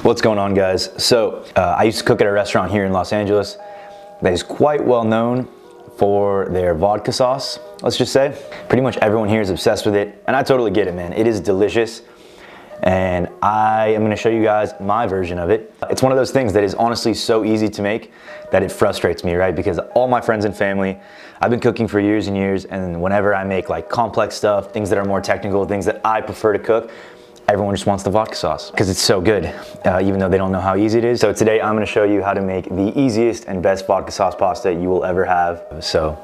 What's going on, guys? So I used to cook at a restaurant here in Los Angeles that is quite well known for their vodka sauce, let's just say. Pretty much everyone here is obsessed with it, and I totally get it, man. It is delicious, and I am gonna show you guys my version of it. It's one of those things that is honestly so easy to make that it frustrates me, right? Because all my friends and family, I've been cooking for years and years, and whenever I make like complex stuff, things that are more technical, things that I prefer to cook, everyone just wants the vodka sauce because it's so good, even though they don't know how easy it is. So today I'm gonna show you how to make the easiest and best vodka sauce pasta you will ever have. So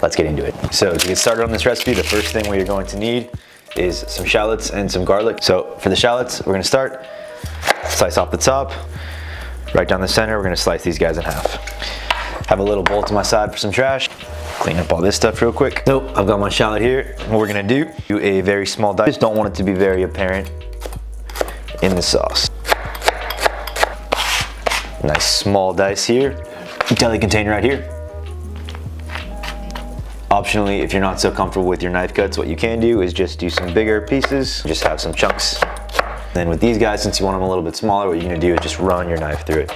let's get into it. So to get started on this recipe, the first thing we are going to need is some shallots and some garlic. So for the shallots, we're gonna start, slice off the top, right down the center, we're gonna slice these guys in half. Have a little bowl to my side for some trash. Clean up all this stuff real quick. So I've got my shallot here. What we're gonna do a very small dice. Just don't want it to be very apparent in the sauce. Nice small dice here. Deli container right here. Optionally, if you're not so comfortable with your knife cuts, what you can do is just do some bigger pieces. Just have some chunks. Then with these guys, since you want them a little bit smaller, what you're gonna do is just run your knife through it.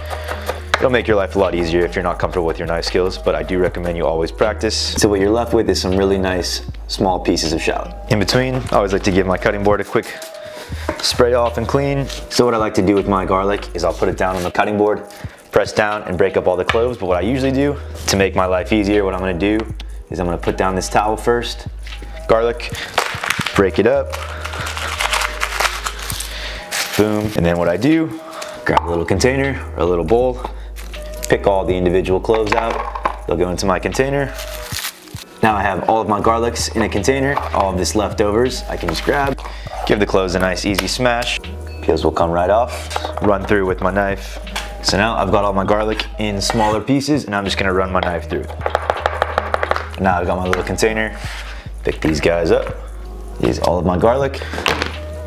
It'll make your life a lot easier if you're not comfortable with your knife skills, but I do recommend you always practice. So what you're left with is some really nice small pieces of shallot. In between, I always like to give my cutting board a quick spray off and clean. So what I like to do with my garlic is I'll put it down on the cutting board, press down and break up all the cloves. But what I usually do to make my life easier, what I'm gonna do is I'm gonna put down this towel first, garlic, break it up, boom. And then what I do, grab a little container or a little bowl, pick all the individual cloves out. They'll go into my container. Now I have all of my garlics in a container, all of this leftovers I can just grab. Give the cloves a nice easy smash. Peels will come right off. Run through with my knife. So now I've got all my garlic in smaller pieces and I'm just gonna run my knife through it. Now I've got my little container. Pick these guys up. Use all of my garlic.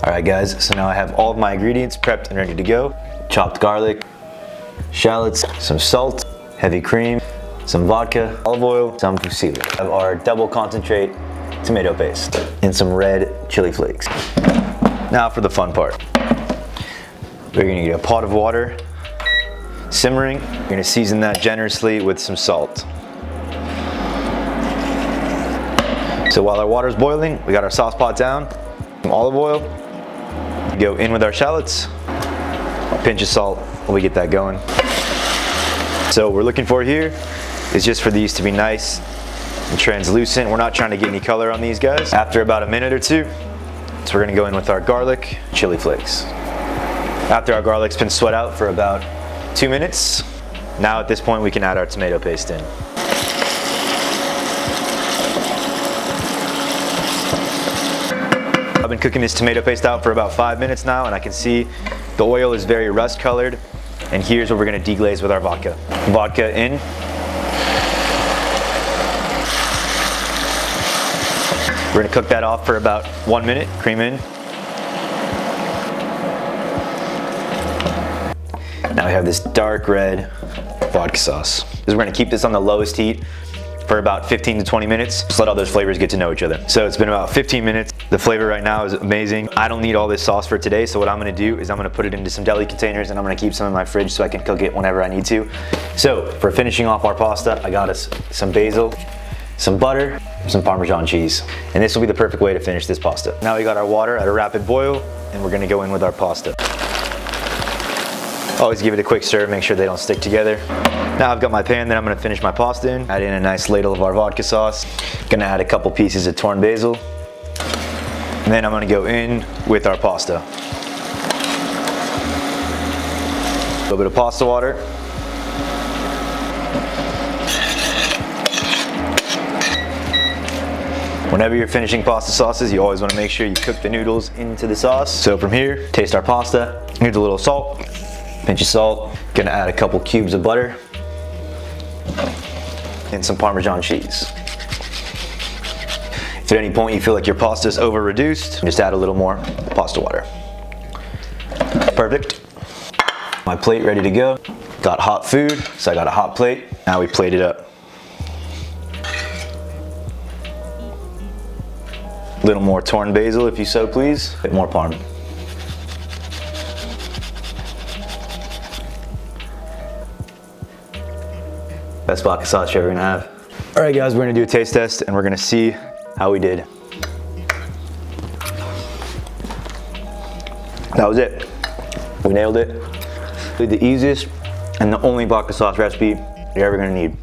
All right guys, so now I have all of my ingredients prepped and ready to go. Chopped garlic, shallots, some salt, heavy cream, some vodka, olive oil, some fussily. I have our double concentrate tomato paste and some red chili flakes. Now for the fun part. We're gonna get a pot of water simmering. We're gonna season that generously with some salt. So while our water is boiling, we got our sauce pot down, some olive oil. Go in with our shallots, a pinch of salt while we get that going. So what we're looking for here is just for these to be nice and translucent. We're not trying to get any color on these guys. After about a minute or two, so we're gonna go in with our garlic, chili flakes. After our garlic's been sweat out for about 2 minutes, now at this point we can add our tomato paste in. I've been cooking this tomato paste out for about 5 minutes now, and I can see the oil is very rust colored. And here's what we're gonna deglaze with our vodka. Vodka in. We're gonna cook that off for about 1 minute, cream in. Now we have this dark red vodka sauce. We're gonna keep this on the lowest heat for about 15 to 20 minutes. Just let all those flavors get to know each other. So it's been about 15 minutes. The flavor right now is amazing. I don't need all this sauce for today, so what I'm gonna do is I'm gonna put it into some deli containers and I'm gonna keep some in my fridge so I can cook it whenever I need to. So for finishing off our pasta, I got us some basil, some butter, some Parmesan cheese. And this will be the perfect way to finish this pasta. Now we got our water at a rapid boil and we're gonna go in with our pasta. Always give it a quick stir, make sure they don't stick together. Now I've got my pan that I'm gonna finish my pasta in. Add in a nice ladle of our vodka sauce. Gonna add a couple pieces of torn basil. And then I'm gonna go in with our pasta. A little bit of pasta water. Whenever you're finishing pasta sauces, you always wanna make sure you cook the noodles into the sauce. So from here, taste our pasta. Here's a little salt, pinch of salt. Gonna add a couple cubes of butter and some Parmesan cheese. If at any point you feel like your pasta is over reduced, just add a little more pasta water. Perfect. My plate ready to go. Got hot food, so I got a hot plate. Now we plate it up. A little more torn basil if you so please. A bit more parm. Best vodka sauce you're ever gonna have. All right guys, we're gonna do a taste test and we're gonna see how we did. That was it. We nailed it. The easiest and the only vodka sauce recipe you're ever gonna need.